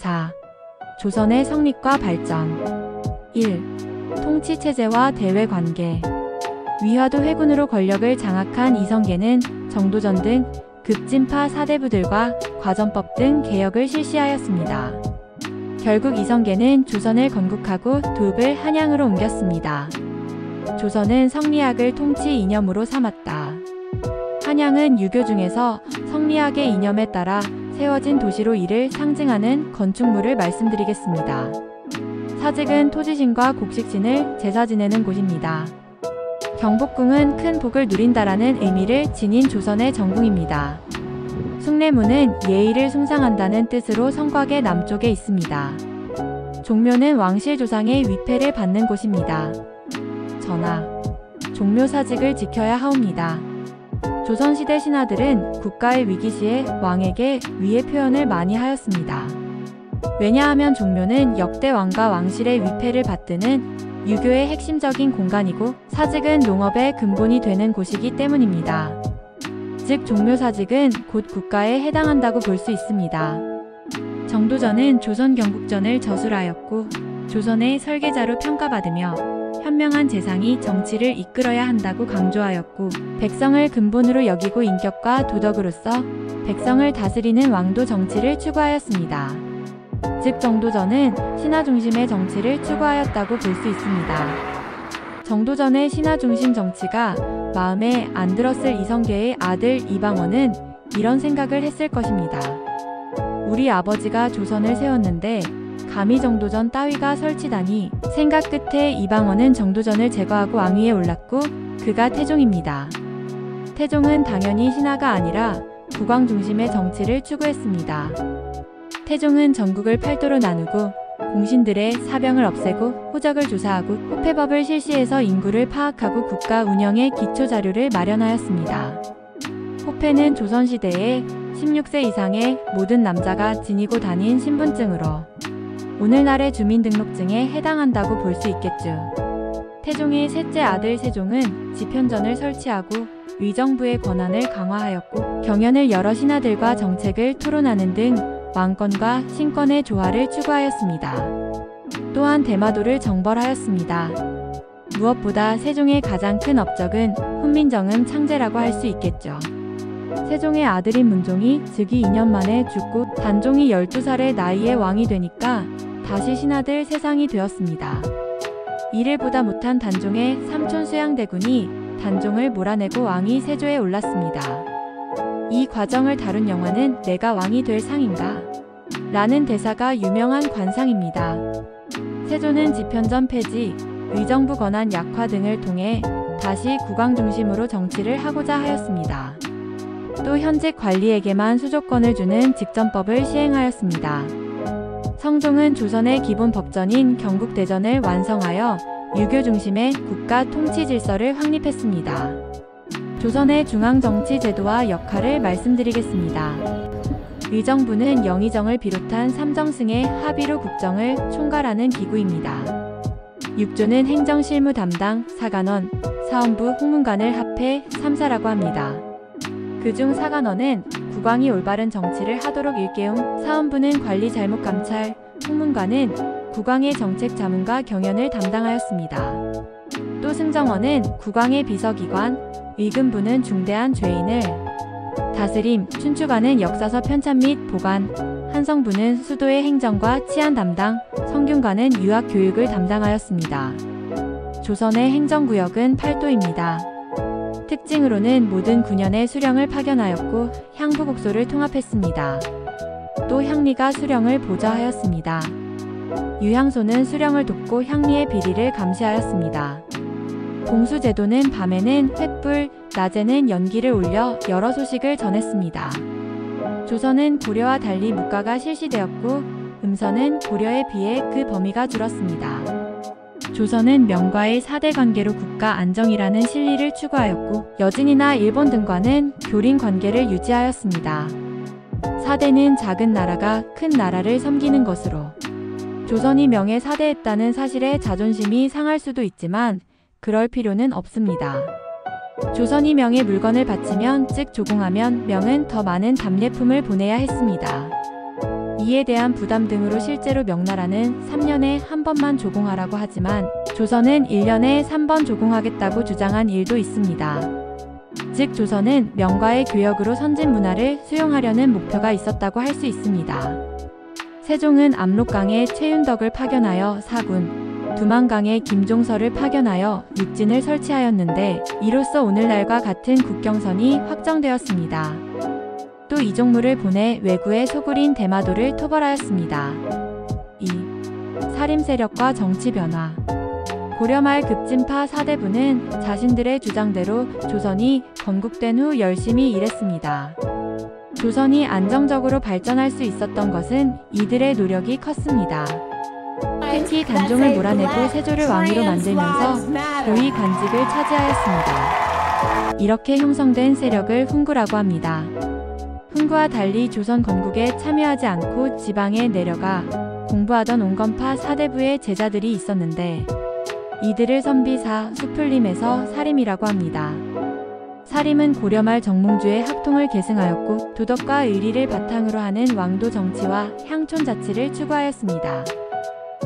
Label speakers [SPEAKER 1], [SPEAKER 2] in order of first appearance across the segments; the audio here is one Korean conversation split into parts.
[SPEAKER 1] 4. 조선의 성립과 발전. 1. 통치체제와 대외관계. 위화도 회군으로 권력을 장악한 이성계는 정도전 등 급진파 사대부들과 과전법 등 개혁을 실시하였습니다. 결국 이성계는 조선을 건국하고 도읍을 한양으로 옮겼습니다. 조선은 성리학을 통치 이념으로 삼았다. 한양은 유교 중에서 성리학의 이념에 따라 세워진 도시로 이를 상징하는 건축물을 말씀드리겠습니다. 사직은 토지신과 곡식신을 제사 지내는 곳입니다. 경복궁은 큰 복을 누린다라는 의미를 지닌 조선의 정궁입니다. 숭례문은 예의를 숭상한다는 뜻으로 성곽의 남쪽에 있습니다. 종묘는 왕실 조상의 위패를 받는 곳입니다. 전하, 종묘 사직을 지켜야 하옵니다. 조선시대 신하들은 국가의 위기시에 왕에게 위의 표현을 많이 하였습니다. 왜냐하면 종묘는 역대 왕과 왕실의 위패를 받드는 유교의 핵심적인 공간이고 사직은 농업의 근본이 되는 곳이기 때문입니다. 즉 종묘사직은 곧 국가에 해당한다고 볼 수 있습니다. 정도전은 조선 경국전을 저술하였고 조선의 설계자로 평가받으며 현명한 재상이 정치를 이끌어야 한다고 강조하였고 백성을 근본으로 여기고 인격과 도덕으로서 백성을 다스리는 왕도 정치를 추구하였습니다. 즉 정도전은 신하 중심의 정치를 추구하였다고 볼 수 있습니다. 정도전의 신하 중심 정치가 마음에 안 들었을 이성계의 아들 이방원은 이런 생각을 했을 것입니다. 우리 아버지가 조선을 세웠는데 감히 정도전 따위가 설치다니. 생각 끝에 이방원은 정도전을 제거하고 왕위에 올랐고 그가 태종입니다. 태종은 당연히 신하가 아니라 국왕 중심의 정치를 추구했습니다. 태종은 전국을 팔도로 나누고 공신들의 사병을 없애고 호적을 조사하고 호패법을 실시해서 인구를 파악하고 국가 운영의 기초 자료를 마련하였습니다. 호패는 조선시대에 16세 이상의 모든 남자가 지니고 다닌 신분증으로 오늘날의 주민등록증에 해당한다고 볼 수 있겠죠. 태종의 셋째 아들 세종은 집현전을 설치하고 의정부의 권한을 강화하였고 경연을 여러 신하들과 정책을 토론하는 등 왕권과 신권의 조화를 추구하였습니다. 또한 대마도를 정벌하였습니다. 무엇보다 세종의 가장 큰 업적은 훈민정음 창제라고 할 수 있겠죠. 세종의 아들인 문종이 즉위 2년 만에 죽고 단종이 12살의 나이에 왕이 되니까 다시 신하들 세상이 되었습니다. 이를 보다 못한 단종의 삼촌 수양대군이 단종을 몰아내고 왕이 세조에 올랐습니다. 이 과정을 다룬 영화는 내가 왕이 될 상인가? 라는 대사가 유명한 관상입니다. 세조는 집현전 폐지, 의정부 권한 약화 등을 통해 다시 국왕 중심으로 정치를 하고자 하였습니다. 또 현직 관리에게만 수조권을 주는 직전법을 시행하였습니다. 성종은 조선의 기본 법전인 경국대전을 완성하여 유교 중심의 국가 통치 질서를 확립했습니다. 조선의 중앙정치 제도와 역할을 말씀드리겠습니다. 의정부는 영의정을 비롯한 3정승의 합의로 국정을 총괄하는 기구입니다. 육조는 행정실무 담당, 사관원, 사헌부, 홍문관을 합해 3사라고 합니다. 그중 사관원은 국왕이 올바른 정치를 하도록 일깨움, 사헌부는 관리 잘못 감찰, 홍문관은 국왕의 정책 자문과 경연을 담당하였습니다. 또 승정원은 국왕의 비서기관, 의금부는 중대한 죄인을 다스림, 춘추관은 역사서 편찬 및 보관, 한성부는 수도의 행정과 치안 담당, 성균관은 유학 교육을 담당하였습니다. 조선의 행정구역은 8도입니다. 특징으로는 모든 군현에 수령을 파견하였고 향부곡소를 통합했습니다. 또 향리가 수령을 보좌하였습니다. 유향소는 수령을 돕고 향리의 비리를 감시하였습니다. 공수제도는 밤에는 횃불, 낮에는 연기를 올려 여러 소식을 전했습니다. 조선은 고려와 달리 무과가 실시되었고 음서는 고려에 비해 그 범위가 줄었습니다. 조선은 명과의 4대 관계로 국가 안정이라는 실리를 추구하였고 여진이나 일본 등과는 교린 관계를 유지하였습니다. 4대는 작은 나라가 큰 나라를 섬기는 것으로 조선이 명예 4대했다는 사실에 자존심이 상할 수도 있지만 그럴 필요는 없습니다. 조선이 명의 물건을 바치면 즉 조공하면 명은 더 많은 답례품을 보내야 했습니다. 이에 대한 부담 등으로 실제로 명나라는 3년에 한 번만 조공하라고 하지만 조선은 1년에 3번 조공하겠다고 주장한 일도 있습니다. 즉 조선은 명과의 교역으로 선진 문화를 수용하려는 목표가 있었다고 할 수 있습니다. 세종은 압록강에 최윤덕을 파견하여 사군, 두만강에 김종서를 파견하여 육진을 설치하였는데 이로써 오늘날과 같은 국경선이 확정되었습니다. 또 이종무를 보내 왜구의 소굴인 대마도를 토벌하였습니다. 2. 사림 세력과 정치 변화. 고려말 급진파 사대부는 자신들의 주장대로 조선이 건국된 후 열심히 일했습니다. 조선이 안정적으로 발전할 수 있었던 것은 이들의 노력이 컸습니다. 특히 단종을 몰아내고 세조를 왕위로 만들면서 고위 간직을 차지하였습니다. 이렇게 형성된 세력을 훈구라고 합니다. 훈구와 달리 조선 건국에 참여하지 않고 지방에 내려가 공부하던 온건파 사대부의 제자들이 있었는데 이들을 선비사, 수풀림에서 사림이라고 합니다. 사림은 고려말 정몽주의 학통을 계승하였고 도덕과 의리를 바탕으로 하는 왕도 정치와 향촌 자치를 추구하였습니다.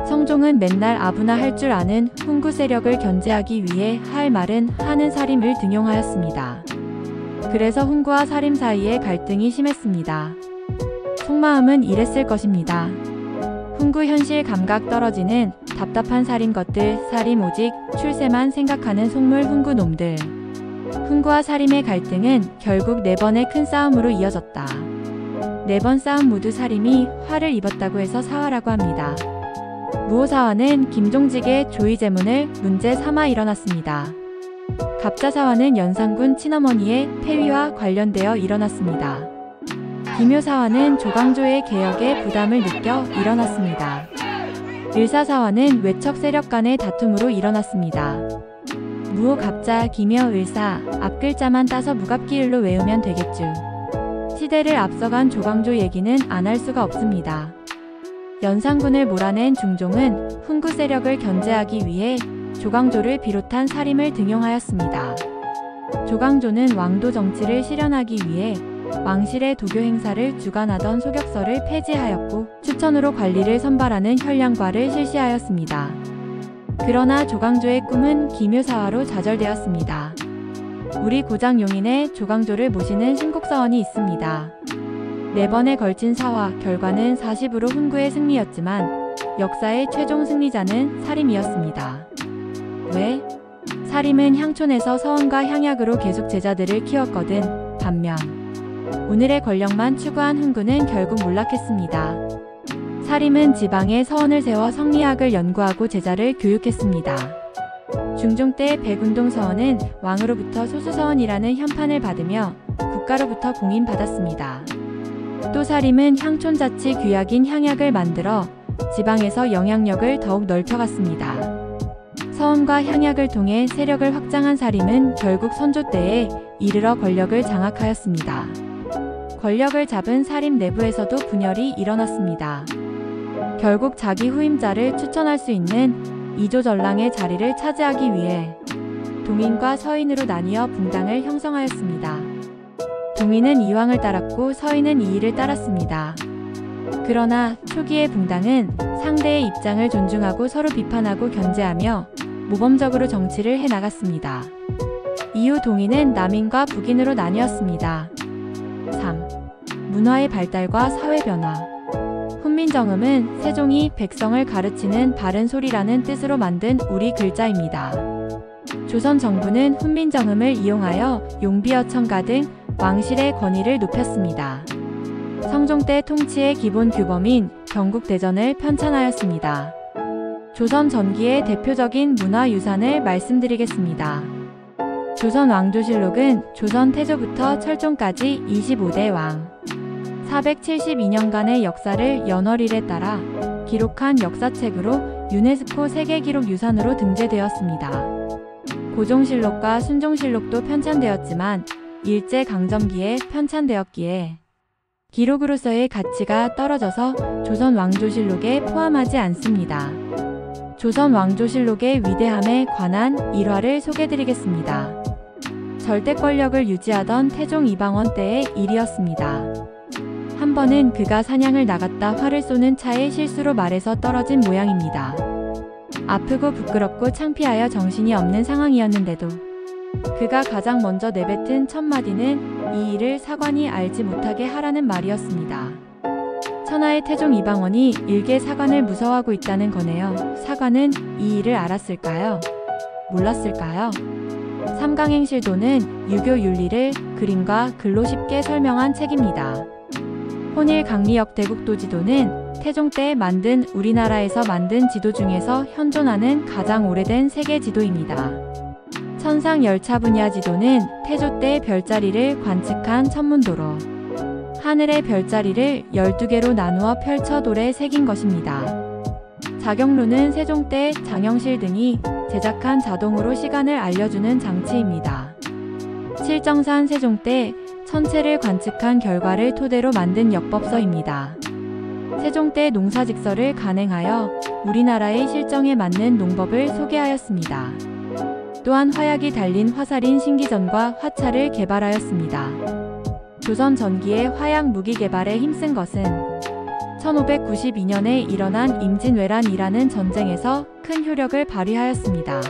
[SPEAKER 1] 성종은 맨날 아부나 할 줄 아는 훈구 세력을 견제하기 위해 할 말은 하는 사림을 등용하였습니다. 그래서 훈구와 사림 사이에 갈등이 심했습니다. 속마음은 이랬을 것입니다. 훈구 현실 감각 떨어지는 답답한 사림 것들, 사림 오직 출세만 생각하는 속물 훈구 놈들. 훈구와 사림의 갈등은 결국 4번의 큰 싸움으로 이어졌다. 4번 싸움 모두 사림이 화를 입었다고 해서 사화라고 합니다. 무호사화는 김종직의 조의제문을 문제 삼아 일어났습니다. 갑자사화는 연산군 친어머니의 폐위와 관련되어 일어났습니다. 기묘사화는 조광조의 개혁에 부담을 느껴 일어났습니다. 을사사화는 외척 세력 간의 다툼으로 일어났습니다. 무호, 갑자, 기묘, 을사 앞글자만 따서 무갑기을로 외우면 되겠죠. 시대를 앞서간 조광조 얘기는 안 할 수가 없습니다. 연산군을 몰아낸 중종은 훈구 세력을 견제하기 위해 조광조를 비롯한 사림을 등용하였습니다. 조광조는 왕도 정치를 실현하기 위해 왕실의 도교 행사를 주관하던 소격서를 폐지하였고 추천으로 관리를 선발하는 현량과를 실시하였습니다. 그러나 조광조의 꿈은 기묘사화로 좌절되었습니다. 우리 고장 용인에 조광조를 모시는 신곡사원이 있습니다. 4번에 걸친 사화 결과는 40으로 훈구의 승리였지만 역사의 최종 승리자는 사림이었습니다. 왜? 사림은 향촌에서 서원과 향약으로 계속 제자들을 키웠거든. 반면 오늘의 권력만 추구한 훈구는 결국 몰락했습니다. 사림은 지방에 서원을 세워 성리학을 연구하고 제자를 교육했습니다. 중종 때 백운동 서원은 왕으로부터 소수서원이라는 현판을 받으며 국가로부터 공인받았습니다. 또 사림은 향촌자치 규약인 향약을 만들어 지방에서 영향력을 더욱 넓혀갔습니다. 서원과 향약을 통해 세력을 확장한 사림은 결국 선조 때에 이르러 권력을 장악하였습니다. 권력을 잡은 사림 내부에서도 분열이 일어났습니다. 결국 자기 후임자를 추천할 수 있는 이조전랑의 자리를 차지하기 위해 동인과 서인으로 나뉘어 붕당을 형성하였습니다. 동인은 이황을 따랐고 서인은 이의를 따랐습니다. 그러나 초기의 붕당은 상대의 입장을 존중하고 서로 비판하고 견제하며 모범적으로 정치를 해나갔습니다. 이후 동인은 남인과 북인으로 나뉘었습니다. 3. 문화의 발달과 사회 변화. 훈민정음은 세종이 백성을 가르치는 바른 소리라는 뜻으로 만든 우리 글자입니다. 조선 정부는 훈민정음을 이용하여 용비어천가 등 왕실의 권위를 높였습니다. 성종 때 통치의 기본 규범인 경국대전을 편찬하였습니다. 조선 전기의 대표적인 문화유산을 말씀드리겠습니다. 조선 왕조실록은 조선 태조부터 철종까지 25대 왕 472년간의 역사를 연월일에 따라 기록한 역사책으로 유네스코 세계기록유산으로 등재되었습니다. 고종실록과 순종실록도 편찬되었지만 일제강점기에 편찬되었기에 기록으로서의 가치가 떨어져서 조선 왕조실록에 포함하지 않습니다. 조선 왕조실록의 위대함에 관한 일화를 소개드리겠습니다. 절대 권력을 유지하던 태종 이방원 때의 일이었습니다. 한 번은 그가 사냥을 나갔다 활을 쏘는 차에 실수로 말해서 떨어진 모양입니다. 아프고 부끄럽고 창피하여 정신이 없는 상황이었는데도 그가 가장 먼저 내뱉은 첫 마디는 이 일을 사관이 알지 못하게 하라는 말이었습니다. 천하의 태종 이방원이 일개 사관을 무서워하고 있다는 거네요. 사관은 이 일을 알았을까요? 몰랐을까요? 삼강행실도는 유교 윤리를 그림과 글로 쉽게 설명한 책입니다. 혼일 강리역 대국도지도는 태종 때 만든 우리나라에서 만든 지도 중에서 현존하는 가장 오래된 세계 지도입니다. 천상 열차 분야 지도는 태조 때 별자리를 관측한 천문도로 하늘의 별자리를 12개로 나누어 펼쳐 돌에 새긴 것입니다. 자경루는 세종 때 장영실 등이 제작한 자동으로 시간을 알려주는 장치입니다. 칠정산 세종 때 천체를 관측한 결과를 토대로 만든 역법서입니다. 세종 때 농사직설을 간행하여 우리나라의 실정에 맞는 농법을 소개하였습니다. 또한 화약이 달린 화살인 신기전과 화차를 개발하였습니다. 조선 전기의 화약 무기 개발에 힘쓴 것은 1592년에 일어난 임진왜란이라는 전쟁에서 큰 효력을 발휘하였습니다.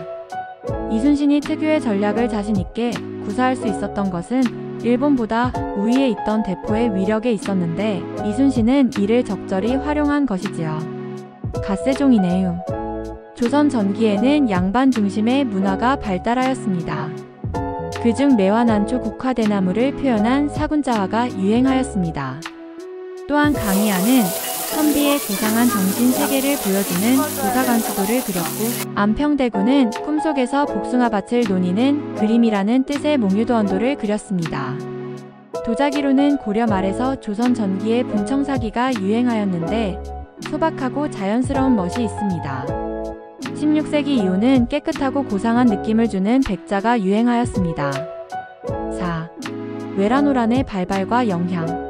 [SPEAKER 1] 이순신이 특유의 전략을 자신있게 구사할 수 있었던 것은 일본보다 우위에 있던 대포의 위력에 있었는데 이순신은 이를 적절히 활용한 것이지요. 갓세종이네요. 조선 전기에는 양반 중심의 문화가 발달하였습니다. 그중 매화난초 국화대나무를 표현한 사군자화가 유행하였습니다. 또한 강희안은 선비의 고상한 정신 세계를 보여주는 도사관수도를 그렸고 안평대군은 꿈속에서 복숭아밭을 노니는 그림이라는 뜻의 몽유도원도를 그렸습니다. 도자기로는 고려 말에서 조선 전기의 분청사기가 유행하였는데 소박하고 자연스러운 멋이 있습니다. 16세기 이후는 깨끗하고 고상한 느낌을 주는 백자가 유행하였습니다. 4. 외란호란의 발발과 영향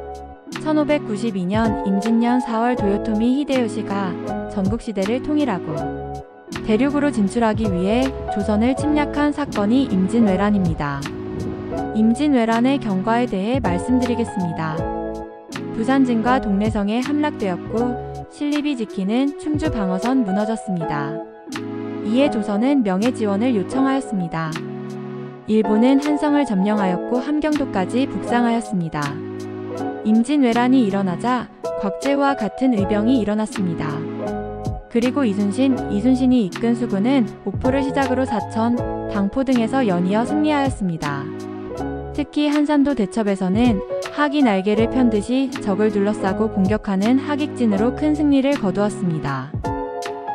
[SPEAKER 1] 1592년 임진년 4월 도요토미 히데요시가 전국시대를 통일하고 대륙으로 진출하기 위해 조선을 침략한 사건이 임진왜란입니다. 임진왜란의 경과에 대해 말씀드리겠습니다. 부산진과 동래성에 함락되었고 신립이 지키는 충주 방어선 무너졌습니다. 이에 조선은 명예지원을 요청하였습니다. 일본은 한성을 점령하였고 함경도까지 북상하였습니다. 임진왜란이 일어나자 곽재우와 같은 의병이 일어났습니다. 그리고 이순신이 이끈 수군은 옥포를 시작으로 사천, 당포 등에서 연이어 승리하였습니다. 특히 한산도 대첩에서는 학이 날개를 편 듯이 적을 둘러싸고 공격하는 학익진으로 큰 승리를 거두었습니다.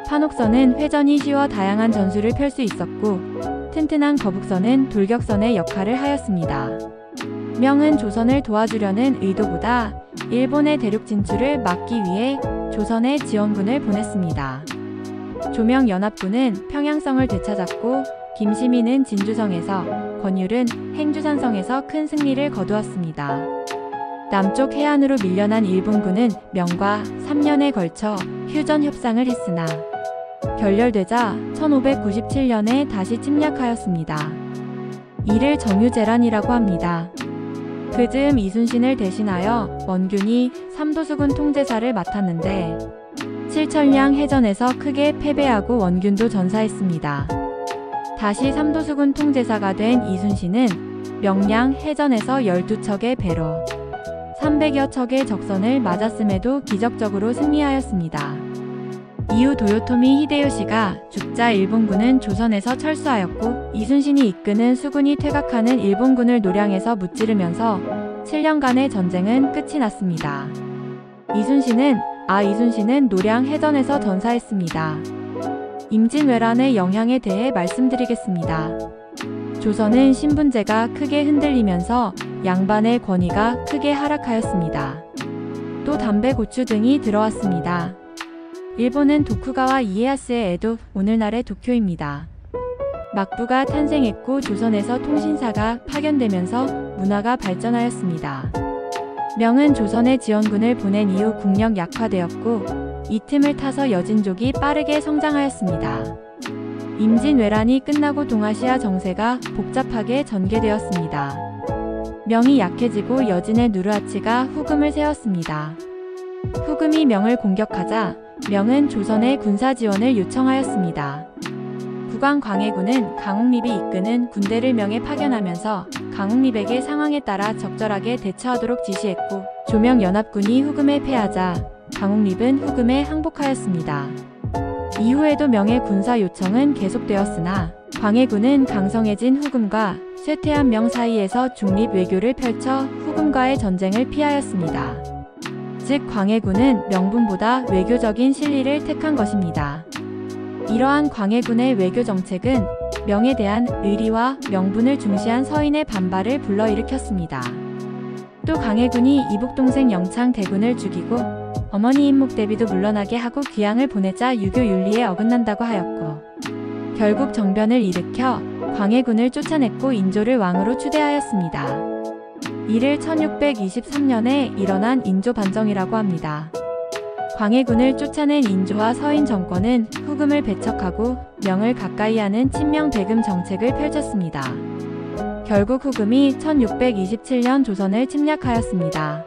[SPEAKER 1] 판옥선은 회전이 쉬워 다양한 전술을 펼 수 있었고 튼튼한 거북선은 돌격선의 역할을 하였습니다. 명은 조선을 도와주려는 의도보다 일본의 대륙 진출을 막기 위해 조선에 지원군을 보냈습니다. 조명연합군은 평양성을 되찾았고 김시민은 진주성에서, 권율은 행주산성에서 큰 승리를 거두었습니다. 남쪽 해안으로 밀려난 일본군은 명과 3년에 걸쳐 휴전 협상을 했으나 결렬되자 1597년에 다시 침략하였습니다. 이를 정유재란이라고 합니다. 그 즈음 이순신을 대신하여 원균이 삼도수군 통제사를 맡았는데 칠천량 해전에서 크게 패배하고 원균도 전사했습니다. 다시 삼도수군 통제사가 된 이순신은 명량 해전에서 12척의 배로 300여 척의 적선을 맞았음에도 기적적으로 승리하였습니다. 이후 도요토미 히데요시가 죽자 일본군은 조선에서 철수하였고 이순신이 이끄는 수군이 퇴각하는 일본군을 노량에서 무찌르면서 7년간의 전쟁은 끝이 났습니다. 이순신은 노량 해전에서 전사했습니다. 임진왜란의 영향에 대해 말씀드리겠습니다. 조선은 신분제가 크게 흔들리면서 양반의 권위가 크게 하락하였습니다. 또 담배, 고추 등이 들어왔습니다. 일본은 도쿠가와 이에야스의 에도, 오늘날의 도쿄입니다. 막부가 탄생했고 조선에서 통신사가 파견되면서 문화가 발전하였습니다. 명은 조선에 지원군을 보낸 이후 국력 약화되었고 이 틈을 타서 여진족이 빠르게 성장하였습니다. 임진왜란이 끝나고 동아시아 정세가 복잡하게 전개되었습니다. 명이 약해지고 여진의 누르하치가 후금을 세웠습니다. 후금이 명을 공격하자 명은 조선의 군사 지원을 요청하였습니다. 국왕 광해군은 강옥립이 이끄는 군대를 명에 파견하면서 강옥립에게 상황에 따라 적절하게 대처하도록 지시했고, 조명연합군이 후금에 패하자 강옥립은 후금에 항복하였습니다. 이후에도 명의 군사 요청은 계속되었으나 광해군은 강성해진 후금과 쇠퇴한 명 사이에서 중립 외교를 펼쳐 후금과의 전쟁을 피하였습니다. 즉 광해군은 명분보다 외교적인 실리를 택한 것입니다. 이러한 광해군의 외교 정책은 명에 대한 의리와 명분을 중시한 서인의 반발을 불러일으켰습니다. 또 광해군이 이북동생 영창 대군을 죽이고 어머니 인목대비도 물러나게 하고 귀양을 보내자 유교 윤리에 어긋난다고 하였고, 결국 정변을 일으켜 광해군을 쫓아냈고 인조를 왕으로 추대하였습니다. 이를 1623년에 일어난 인조 반정이라고 합니다. 광해군을 쫓아낸 인조와 서인 정권은 후금을 배척하고 명을 가까이 하는 친명 배금 정책을 펼쳤습니다. 결국 후금이 1627년 조선을 침략하였습니다.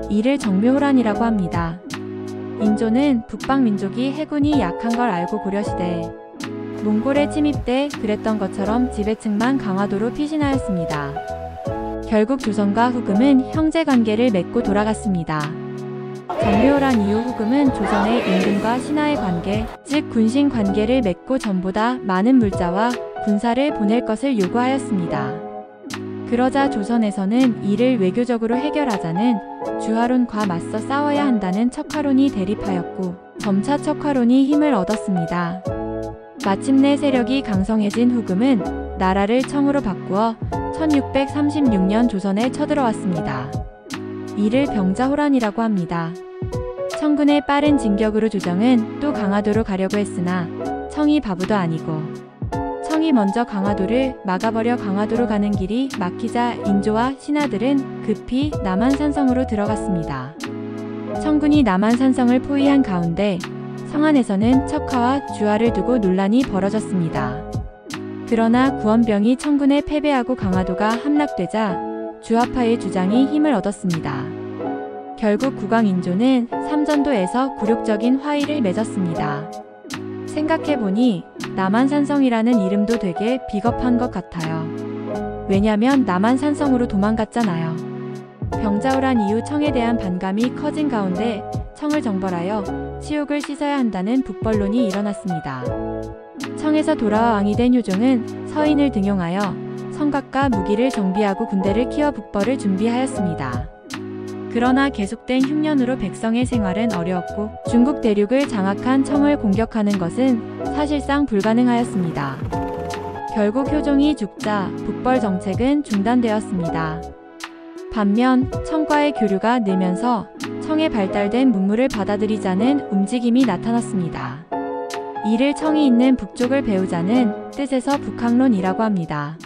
[SPEAKER 1] 이를 정묘호란이라고 합니다. 인조는 북방민족이 해군이 약한 걸 알고 고려시대에 몽골의 침입 때 그랬던 것처럼 지배층만 강화도로 피신하였습니다. 결국 조선과 후금은 형제관계를 맺고 돌아갔습니다. 정묘호란 이후 후금은 조선의 임금과 신하의 관계, 즉 군신 관계를 맺고 전보다 많은 물자와 군사를 보낼 것을 요구하였습니다. 그러자 조선에서는 이를 외교적으로 해결하자는 주화론과 맞서 싸워야 한다는 척화론이 대립하였고, 점차 척화론이 힘을 얻었습니다. 마침내 세력이 강성해진 후금은 나라를 청으로 바꾸어 1636년 조선에 쳐들어왔습니다. 이를 병자호란이라고 합니다. 청군의 빠른 진격으로 조정은 또 강화도로 가려고 했으나 청이 바보도 아니고, 청이 먼저 강화도를 막아버려 강화도로 가는 길이 막히자 인조와 신하들은 급히 남한산성으로 들어갔습니다. 청군이 남한산성을 포위한 가운데 성안에서는 척화와 주화를 두고 논란이 벌어졌습니다. 그러나 구원병이 청군에 패배하고 강화도가 함락되자 주화파의 주장이 힘을 얻었습니다. 결국 국왕인조는 삼전도에서 굴욕적인 화의를 맺었습니다. 생각해보니 남한산성이라는 이름도 되게 비겁한 것 같아요. 왜냐면 남한산성으로 도망갔잖아요. 병자호란 이후 청에 대한 반감이 커진 가운데 청을 정벌하여 치욕을 씻어야 한다는 북벌론이 일어났습니다. 청에서 돌아와 왕이 된 효종은 서인을 등용하여 성곽과 무기를 정비하고 군대를 키워 북벌을 준비하였습니다. 그러나 계속된 흉년으로 백성의 생활은 어려웠고 중국 대륙을 장악한 청을 공격하는 것은 사실상 불가능하였습니다. 결국 효종이 죽자 북벌 정책은 중단되었습니다. 반면 청과의 교류가 늘면서 청에 발달된 문물을 받아들이자는 움직임이 나타났습니다. 이를 청이 있는 북쪽을 배우자는 뜻에서 북학론이라고 합니다.